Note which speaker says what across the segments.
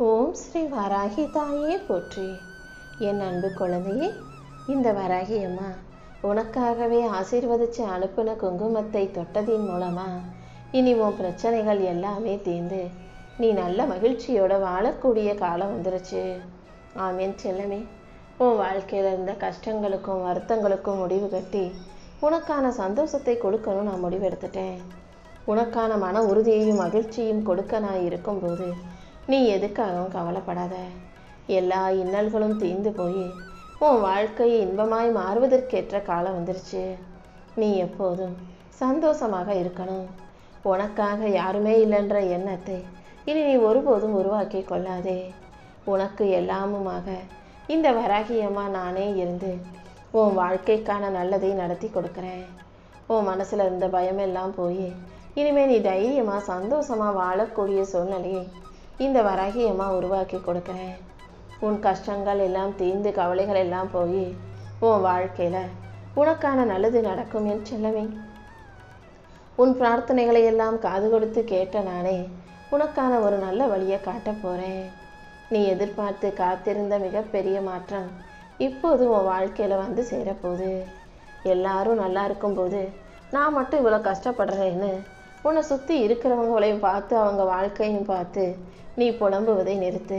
Speaker 1: ஓம் ஸ்ரீ வராகி தாயே போற்றி. என் அன்பு குழந்தையே, இந்த வராகி அம்மா உனக்காகவே ஆசீர்வதிச்சு அனுப்பின குங்குமத்தை தொட்டதின் மூலமா இனி உன் பிரச்சனைகள் எல்லாமே தீர்ந்து நீ நல்ல மகிழ்ச்சியோட வாழக்கூடிய காலம் வந்துருச்சு. ஆமீன் செல்லமே. உன் வாழ்க்கையில் இருந்த கஷ்டங்களுக்கும் வருத்தங்களுக்கும் முடிவு கட்டி உனக்கான சந்தோஷத்தை கொடுக்கணும் நான் முடிவெடுத்துட்டேன். உனக்கான மன உறுதியையும் மகிழ்ச்சியும் கொடுக்க நான் இருக்கும்போது நீ எதுக்காகவும் கவலைப்படாத. எல்லா இன்னல்களும் தீர்ந்து போய் உன் வாழ்க்கை இன்பமாய் மாறுவதற்கேற்ற காலம் வந்துருச்சு. நீ எப்போதும் சந்தோஷமாக இருக்கணும். உனக்காக யாருமே இல்லைன்ற எண்ணத்தை இனி நீ ஒருபோதும் உருவாக்கி கொள்ளாதே. உனக்கு எல்லாமுமாக இந்த வராகியம்மா நானே இருந்து உன் வாழ்க்கைக்கான நல்லதை நடத்தி கொடுக்குறேன். உன் மனசில் இருந்த பயமெல்லாம் போய் இனிமேல் நீ தைரியமாக சந்தோஷமாக வாழக்கூடிய சூழ்நிலையை இந்த வராகியம்மா உருவாக்கி கொடுக்குறேன். உன் கஷ்டங்கள் எல்லாம் தீர்ந்து கவலைகள் எல்லாம் போய் உன் வாழ்க்கையில் உனக்கான நல்லது நடக்கும் என் செல்லமே. உன் பிரார்த்தனைகளை எல்லாம் காது கொடுத்து கேட்ட நானே உனக்கான ஒரு நல்ல வழியை காட்ட போகிறேன். நீ எதிர்பார்த்து காத்திருந்த மிகப்பெரிய மாற்றம் இப்போது உன் வாழ்க்கையில் வந்து சேரப்போகுது. எல்லாரும் நல்லா இருக்கும்போது நான் மட்டும் இவ்வளோ கஷ்டப்படுறேன்னு உன்னை சுற்றி இருக்கிறவங்களையும் பார்த்து அவங்க வாழ்க்கையும் பார்த்து நீ புலம்புவதை நிறுத்து.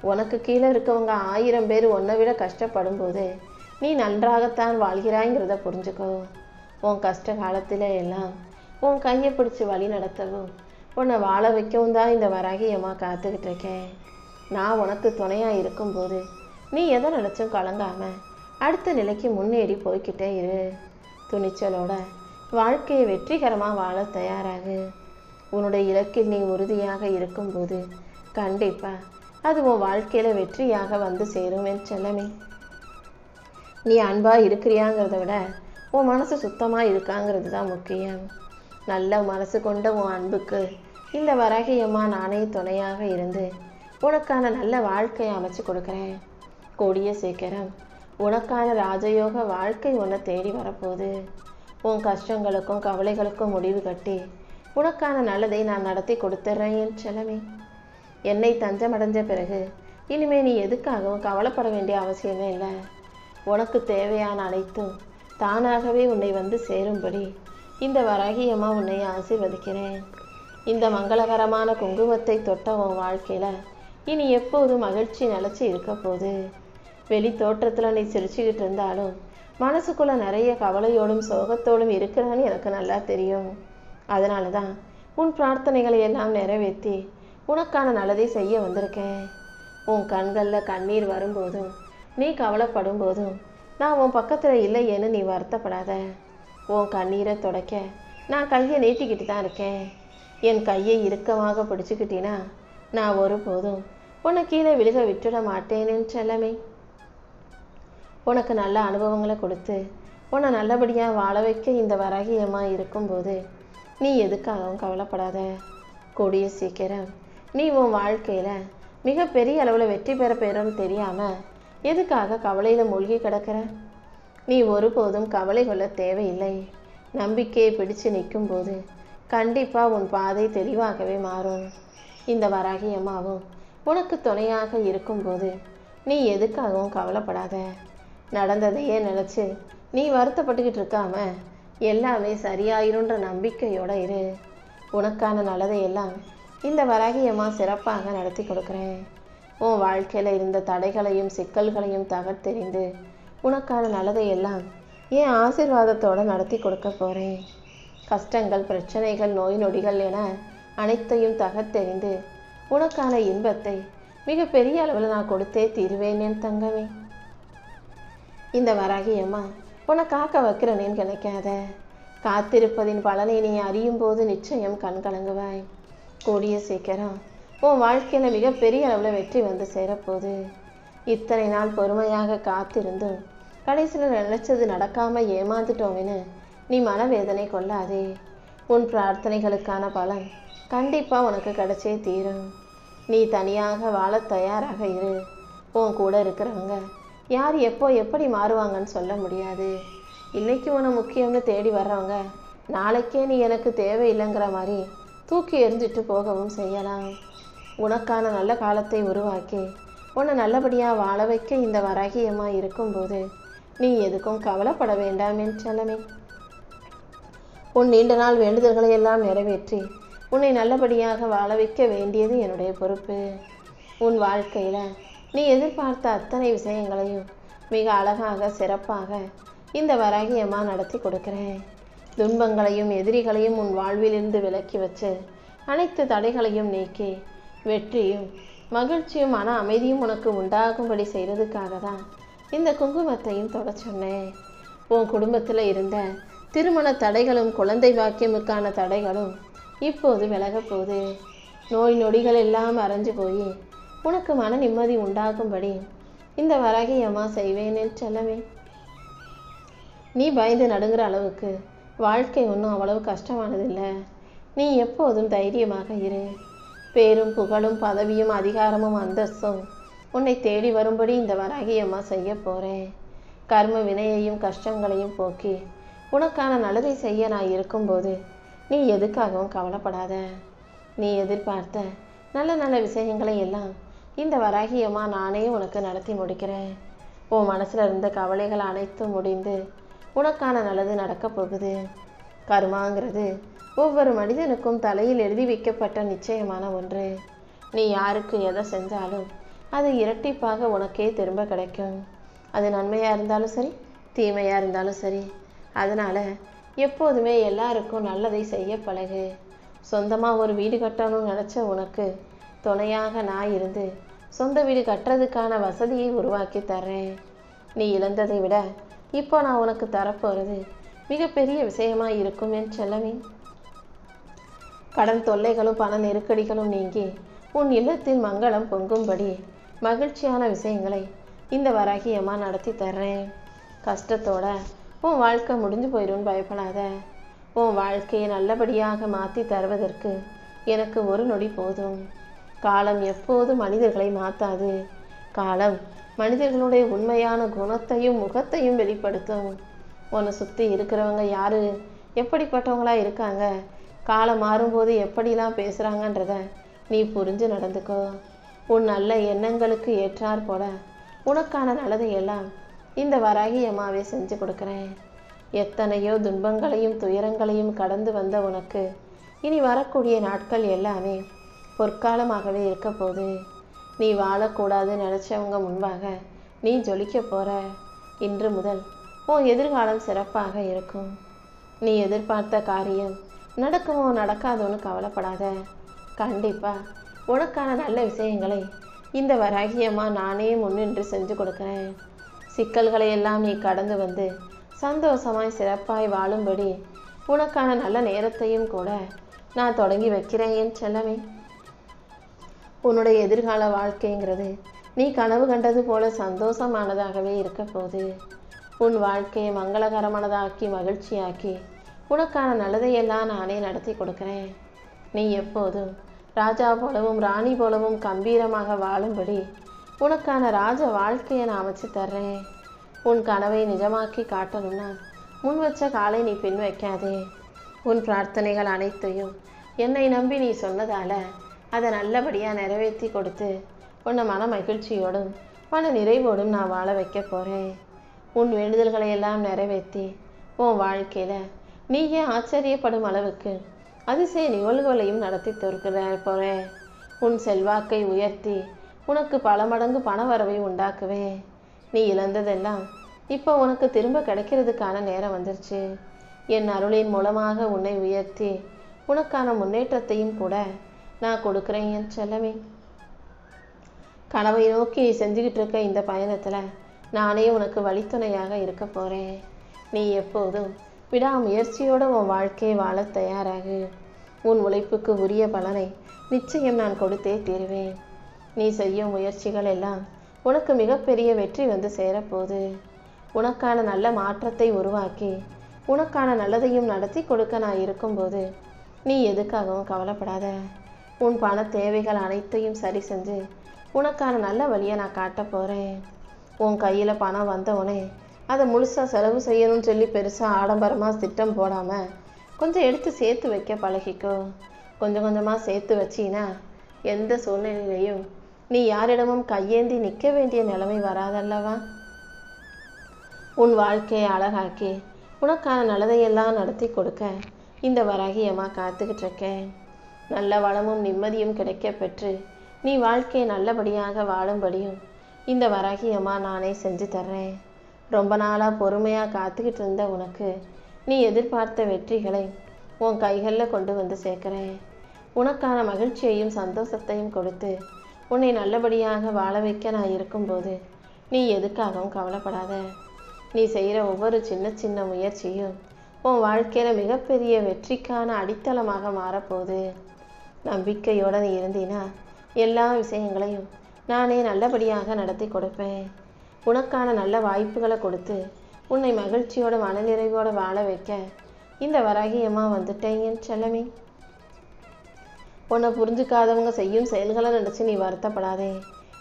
Speaker 1: உனக்கு கீழே இருக்கவங்க 1000 பேர் உன்னை விட கஷ்டப்படும் போது நீ நன்றாகத்தான் வாழ்கிறாய்ங்கிறத புரிஞ்சுக்கோ. உன் கஷ்ட காலத்தில் எல்லாம் உன் கையை பிடிச்சி வழி நடத்தவும் உன்னை வாழ வைக்கவும் தான் இந்த வராகியம்மா காத்துக்கிட்டு இருக்கேன். நான் உனக்கு துணையாக இருக்கும்போது நீ எதை நினச்சும் கலங்காமல் அடுத்த நிலைக்கு முன்னேறி போய்கிட்டே இரு. துணிச்சலோட வாழ்க்கையை வெற்றிகரமாக வாழ தயாராகு. உன்னுடைய இலக்கில் நீ உறுதியாக இருக்கும்போது கண்டிப்பாக அது உன் வாழ்க்கையில் வெற்றியாக வந்து சேரும் என் செல்லமே. நீ அன்பாக இருக்கிறியாங்கிறத விட உன் மனசு சுத்தமாக இருக்காங்கிறது தான் முக்கியம். நல்ல மனசு கொண்ட உன் அன்புக்கு இந்த வராகியம்மா நானே துணையாக இருந்து உனக்கான நல்ல வாழ்க்கையை அமைச்சு கொடுக்குறேன். கூடிய சீக்கிரம் உனக்கான ராஜயோக வாழ்க்கை உன்னை தேடி வரப்போகுது. உன் கஷ்டங்களுக்கும் கவலைகளுக்கும் முடிவு கட்டி உனக்கான நல்லதை நான் நடத்தி கொடுத்துட்றேன் என் செல்லமே. என்னை தஞ்சமடைஞ்ச பிறகு இனிமே நீ எதுக்காகவும் கவலைப்பட வேண்டிய அவசியமே இல்லை. உனக்கு தேவையான அனைத்தும் தானாகவே உன்னை வந்து சேரும்படி இந்த வராகியம்மா உன்னை ஆசீர்வதிக்கிறேன். இந்த மங்களகரமான குங்குமத்தை தொட்ட உன் வாழ்க்கையில் இனி எப்போதும் மகிழ்ச்சி நிலச்சி இருக்க போகுது. வெளி தோற்றத்தில் நீ சிரிச்சுக்கிட்டு இருந்தாலும் மனசுக்குள்ளே நிறைய கவலையோடும் சோகத்தோடும் இருக்கிறான்னு எனக்கு நல்லா தெரியும். அதனால தான் உன் பிரார்த்தனைகளை எல்லாம் நிறைவேற்றி உனக்கான நல்லதை செய்ய வந்திருக்கேன். உன் கண்களில் கண்ணீர் வரும்போதும் நீ கவலைப்படும் போதும் நான் உன் பக்கத்தில் இல்லையேன்னு நீ வருத்தப்படாத. உன் கண்ணீரை துடைக்க நான் கையை நீட்டிக்கிட்டு தான் இருக்கேன். என் கையை இறுக்கமாக பிடிச்சிக்கிட்டினா நான் ஒருபோதும் உன்னை கீழே விழுக விட்டுட மாட்டேன்னு செல்லமே. உனக்கு நல்ல அனுபவங்களை கொடுத்து உன்னை நல்லபடியாக வாழ வைக்க இந்த வராகியம்மா இருக்கும்போது நீ எதுக்காகவும் கவலைப்படாத. கூடிய சீக்கிரம் நீ உன் வாழ்க்கையில் மிகப்பெரிய அளவில் வெற்றி பெறும்னு தெரியாமல் எதுக்காக கவலையில் மூழ்கி கிடக்கிற? நீ ஒருபோதும் கவலை கொள்ள தேவையில்லை. நம்பிக்கையை பிடிச்சு நிற்கும்போது கண்டிப்பாக உன் பாதை தெளிவாகவே மாறும். இந்த வராகியம்மாவும் உனக்கு துணையாக இருக்கும்போது நீ எதுக்காகவும் கவலைப்படாத. நடந்ததையே நினச்சி நீ வருத்தப்பட்டுக்கிட்டு இருக்காம எல்லாமே சரியாயிருன்ற நம்பிக்கையோடு இரு. உனக்கான நல்லதை எல்லாம் இந்த வராகியம்மா சிறப்பாக நடத்தி கொடுக்குறேன். உன் வாழ்க்கையில் இருந்த தடைகளையும் சிக்கல்களையும் தகர்த்தெறிந்து உனக்கான நல்லதை எல்லாம் என் ஆசீர்வாதத்தோடு நடத்தி கொடுக்க போகிறேன். கஷ்டங்கள் பிரச்சனைகள் நோய் நொடிகள் என அனைத்தையும் தகர்த்தெறிந்து உனக்கான இன்பத்தை மிகப்பெரிய அளவில் நான் கொடுத்தே தீருவேன் என் தங்கமே. இந்த வராகியம்மா உன்னை காக்க வைக்கிறனேன்னு நினைக்காத. காத்திருப்பதின் பலனை நீ அறியும் போது நிச்சயம் கண் கலங்குவாய். கூடிய சீக்கிரம் உன் வாழ்க்கையில் மிகப்பெரிய அளவில் வெற்றி வந்து சேரப்போகுது. இத்தனை நாள் பொறுமையாக காத்திருந்தும் கடைசியில் நினைச்சது நடக்காமல் ஏமாந்துட்டோம்னு நீ மனவேதனை கொள்ளாதே. உன் பிரார்த்தனைகளுக்கான பலன் கண்டிப்பாக உனக்கு கிடைச்சே தீரும். நீ தனியாக வாழ தயாராக இரு. உன் கூட இருக்கிறவங்க யார் எப்போ எப்படி மாறுவாங்கன்னு சொல்ல முடியாது. இன்றைக்கி உன்னை முக்கியம்னு தேடி வர்றவங்க நாளைக்கே நீ எனக்கு தேவையில்லைங்கிற மாதிரி தூக்கி எறிஞ்சிட்டு போகவும் செய்யலாம். உனக்கான நல்ல காலத்தை உருவாக்கி உன்னை நல்லபடியாக வாழ வைக்க இந்த வராகியம்மா இருக்கும்போது நீ எதுக்கும் கவலைப்பட வேண்டாம் என் செல்லமே. உன் நீண்ட நாள் வேண்டுதல்களை எல்லாம் நிறைவேற்றி உன்னை நல்லபடியாக வாழ வைக்க வேண்டியது என்னுடைய பொறுப்பு. உன் வாழ்க்கையில் நீ எதிர்பார்த்த அத்தனை விஷயங்களையும் மிக அழகாக சிறப்பாக இந்த வராகியம்மா நடத்தி கொடுக்கிறேன். துன்பங்களையும் எதிரிகளையும் உன் வாழ்விலிருந்து விலக்கி வச்சு அனைத்து தடைகளையும் நீக்கி வெற்றியும் மகிழ்ச்சியும் மன அமைதியும் உனக்கு உண்டாகும்படி செய்கிறதுக்காக தான் இந்த குங்குமத்தையும் தொட சொன்னேன். உன் குடும்பத்தில் இருந்த திருமண தடைகளும் குழந்தை பாக்கியமுக்கான தடைகளும் இப்போது விலக போகுது. நோய் நொடிகள் எல்லாம் அரைஞ்சு போய் உனக்கு மன நிம்மதி உண்டாகும்படி இந்த வராகியம்மா செய்வேன்னு செல்லவே. நீ பயந்து நடுங்கிற அளவுக்கு வாழ்க்கை ஒன்றும் அவ்வளவு கஷ்டமானதில்லை. நீ எப்போதும் தைரியமாக இரு. பேரும் புகழும் பதவியும் அதிகாரமும் அந்தஸ்தும் உன்னை தேடி வரும்படி இந்த வராகியம்மா செய்ய போகிறேன். கர்ம வினையையும் கஷ்டங்களையும் போக்கி உனக்கான நல்லதை செய்ய நான் இருக்கும்போது நீ எதுக்காகவும் கவலைப்படாத. நீ எதிர்பார்த்த நல்ல நல்ல விஷயங்களை எல்லாம் இந்த வராகியம்மா நானே உனக்கு நடத்தி முடிக்கிறேன். உன் மனசில் இருந்த கவலைகள் அனைத்தும் முடிந்து உனக்கான நல்லது நடக்கப் போகுது. கர்மாங்கிறது ஒவ்வொரு மனிதனுக்கும் தலையில் எழுதி வைக்கப்பட்ட நிச்சயமான ஒன்று. நீ யாருக்கு எதை செஞ்சாலும் அது இரட்டிப்பாக உனக்கே திரும்ப கிடைக்கும். அது நன்மையாக இருந்தாலும் சரி, தீமையாக இருந்தாலும் சரி. அதனால் எப்போதுமே எல்லாருக்கும் நல்லதை செய்ய பழகு. சொந்தமாக ஒரு வீடு கட்டணும்னு நினச்ச உனக்கு துணையாக நான் இருந்து சொந்த வீடு கட்டுறதுக்கான வசதியை உருவாக்கி தர்றேன். நீ இழந்ததை விட இப்போ நான் உனக்கு தரப்போகிறது மிகப்பெரிய விஷயமா இருக்கும் என் செல்லமே. கடன் தொல்லைகளும் பண நெருக்கடிகளும் நீங்கி உன் இல்லத்தில் மங்களம் பொங்கும்படி மகிழ்ச்சியான விஷயங்களை இந்த வராகியம்மா நடத்தி தர்றேன். கஷ்டத்தோட உன் வாழ்க்கை முடிஞ்சு போயிடும்னு பயப்படாத. உன் வாழ்க்கையை நல்லபடியாக மாற்றி தருவதற்கு எனக்கு ஒரு நொடி போதும். காலம் எப்போதும் மனிதர்களை மாற்றாது. காலம் மனிதர்களுடைய உண்மையான குணத்தையும் முகத்தையும் வெளிப்படுத்தும். உன்னை சுற்றி இருக்கிறவங்க யாரு, எப்படிப்பட்டவங்களா இருக்காங்க, காலம் மாறும்போது எப்படிலாம் பேசுகிறாங்கன்றத நீ புரிஞ்சு நடந்துக்கோ. உன் நல்ல எண்ணங்களுக்கு ஏற்றாற் போல உனக்கான நல்லதை எல்லாம் இந்த வராகியம்மாவே செஞ்சு கொடுக்குறேன். எத்தனையோ துன்பங்களையும் துயரங்களையும் கடந்து வந்த உனக்கு இனி வரக்கூடிய நாட்கள் எல்லாமே பொற்காலமாகவே இருக்க போகுது. நீ வாழக்கூடாதுன்னு நினச்சவங்க முன்பாக நீ ஜொலிக்க போகிற. இன்று முதல் உன் எதிர்காலம் சிறப்பாக இருக்கும். நீ எதிர்பார்த்த காரியம் நடக்குமோ நடக்காதோன்னு கவலைப்படாத. கண்டிப்பாக உனக்கான நல்ல விஷயங்களை இந்த வராகியம்மா நானே முன்னின்று செஞ்சு கொடுக்குறேன். சிக்கல்களை எல்லாம் நீ கடந்து வந்து சந்தோஷமாய் சிறப்பாய் வாழும்படி உனக்கான நல்ல நேரத்தையும் கூட நான் தொடங்கி வைக்கிறேன் என் செல்லமே. உன்னுடைய எதிர்கால வாழ்க்கைங்கிறது நீ கனவு கண்டது போல சந்தோஷமானதாகவே இருக்க போகுது. உன் வாழ்க்கையை மங்களகரமானதாக்கி மகிழ்ச்சியாக்கி உனக்கான நல்லதையெல்லாம் நானே நடத்தி கொடுக்குறேன். நீ எப்போதும் ராஜா போலவும் ராணி போலவும் கம்பீரமாக வாழும்படி உனக்கான ராஜ வாழ்க்கையை நான் அமைச்சு தர்றேன். உன் கனவை நிஜமாக்கி காட்டணும்னா முன் வச்ச காலை நீ பின் வைக்காதே. உன் பிரார்த்தனைகள் அனைத்தையும் என்னை நம்பி நீ சொன்னதால் அதை நல்லபடியாக நிறைவேற்றி கொடுத்து உன்னை மன மகிழ்ச்சியோடும் மன நிறைவோடும் நான் வாழ வைக்க போகிறேன். உன் வேண்டுதல்களை எல்லாம் நிறைவேற்றி உன் வாழ்க்கையில் நீயே ஆச்சரியப்படும் அளவுக்கு அதிசய நிகழ்வுகளையும் நடத்தி போகிறேன். உன் செல்வாக்கை உயர்த்தி உனக்கு பல மடங்கு பண வரவை உண்டாக்குவேன். நீ இழந்ததெல்லாம் இப்போ உனக்கு திரும்ப கிடைக்கிறதுக்கான நேரம் வந்துருச்சு. என் அருளின் மூலமாக உன்னை உயர்த்தி உனக்கான முன்னேற்றத்தையும் கூட நான் கொடுக்குறேன் என் செல்லமே. கனவை நோக்கி நீ செஞ்சுக்கிட்டு இருக்க இந்த பயணத்தில் நானே உனக்கு வழித்துணையாக இருக்க போகிறேன். நீ எப்போதும் விடாமுயற்சியோடு உன் வாழ்க்கையை வாழ தயாராகு. உன் உழைப்புக்கு உரிய பலனை நிச்சயம் நான் கொடுத்தே தீருவேன். நீ செய்யும் முயற்சிகள் எல்லாம் உனக்கு மிகப்பெரிய வெற்றி வந்து சேரப்போகுது. உனக்கான நல்ல மாற்றத்தை உருவாக்கி உனக்கான நல்லதையும் நடத்தி கொடுக்க நான் இருக்கும்போது நீ எதுக்காகவும் கவலைப்படாத. உன் பண தேவைகள் அனைத்தையும் சரி செஞ்சு உனக்கான நல்ல வழியை நான் காட்ட போகிறேன். உன் கையில் பணம் வந்தவனே அதை முழுசாக செலவு செய்யணும்னு சொல்லி பெருசாக ஆடம்பரமாக திட்டம் போடாமல் கொஞ்சம் எடுத்து சேர்த்து வைக்க பழகிக்கோ. கொஞ்சம் கொஞ்சமாக சேர்த்து வச்சின்னா எந்த சூழ்நிலையிலையும் நீ யாரிடமும் கையேந்தி நிற்க வேண்டிய நிலைமை வராதல்லவா? உன் வாழ்க்கையை அழகாக்கி உனக்கான நல்லதையெல்லாம் நடத்தி கொடுக்க இந்த வராகி அம்மா காத்துக்கிட்டு இருக்கேன். நல்ல வளமும் நிம்மதியும் கிடைக்க பெற்று நீ வாழ்க்கையை நல்லபடியாக வாழும்படியும் இந்த வராகி அம்மா நானே செஞ்சு தர்றேன். ரொம்ப நாளாக பொறுமையாக காத்துக்கிட்டு இருந்த உனக்கு நீ எதிர்பார்த்த வெற்றிகளை உன் கைகளில் கொண்டு வந்து சேர்க்குறேன். உனக்கான மகிழ்ச்சியையும் சந்தோஷத்தையும் கொடுத்து உன்னை நல்லபடியாக வாழ வைக்க நான் இருக்கும்போது நீ எதுக்காகவும் கவலைப்படாத. நீ செய்கிற ஒவ்வொரு சின்ன சின்ன முயற்சியும் உன் வாழ்க்கையில் மிகப்பெரிய வெற்றிக்கான அடித்தளமாக மாறப்போகுது. நம்பிக்கையோடு நீ இருந்தீனா எல்லா விஷயங்களையும் நானே நல்லபடியாக நடத்தி கொடுப்பேன். உனக்கான நல்ல வாய்ப்புகளை கொடுத்து உன்னை மகிழ்ச்சியோட மனநிறைவோடு வாழ வைக்க இந்த வராகி அம்மா வந்துட்டேன் என் செல்லமே. உன்னை புரிஞ்சுக்காதவங்க செய்யும் செயல்களை நினச்சி நீ வருத்தப்படாதே.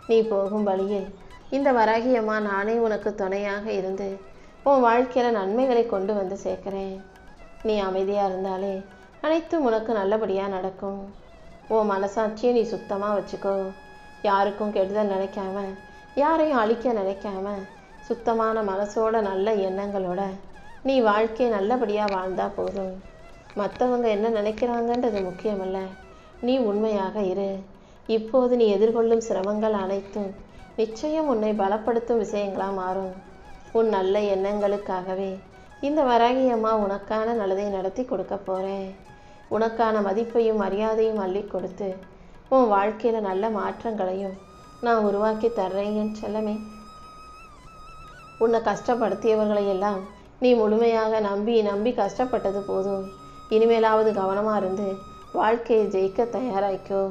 Speaker 1: நீ போகும் வழியில் இந்த வராகி அம்மா நானே உனக்கு துணையாக இருந்து உன் வாழ்க்கையில் நன்மைகளை கொண்டு வந்து சேர்க்குறேன். நீ அமைதியாக இருந்தாலே அனைத்தும் உனக்கு நல்லபடியாக நடக்கும். உன் மனசாட்சியை நீ சுத்தமாக வச்சுக்கோ. யாருக்கும் கெடுதல் நினைக்காம, யாரையும் அழிக்க நினைக்காம, சுத்தமான மனசோட நல்ல எண்ணங்களோட நீ வாழ்க்கையை நல்லபடியாக வாழ்ந்தா போதும். மற்றவங்க என்ன நினைக்கிறாங்கன்றது முக்கியமல்ல, நீ உண்மையாக இரு. இப்போது நீ எதிர்கொள்ளும் சிரமங்கள் அனைத்தும் நிச்சயம் உன்னை பலப்படுத்தும் விஷயங்களாக மாறும். உன் நல்ல எண்ணங்களுக்காகவே இந்த வராகி அம்மா உனக்கான நல்லதை நடத்தி கொடுக்க போகிறேன். உனக்கான மதிப்பையும் மரியாதையும் அள்ளி கொடுத்து உன் வாழ்க்கையில் நல்ல மாற்றங்களையும் நான் உருவாக்கி தர்றேன் என் செல்லமே. உன்னை கஷ்டப்படுத்தியவர்களையெல்லாம் நீ முழுமையாக நம்பி கஷ்டப்பட்டது போதும். இனிமேலாவது கவனமாக இருந்து வாழ்க்கையை ஜெயிக்க தயாராய்க்கோ.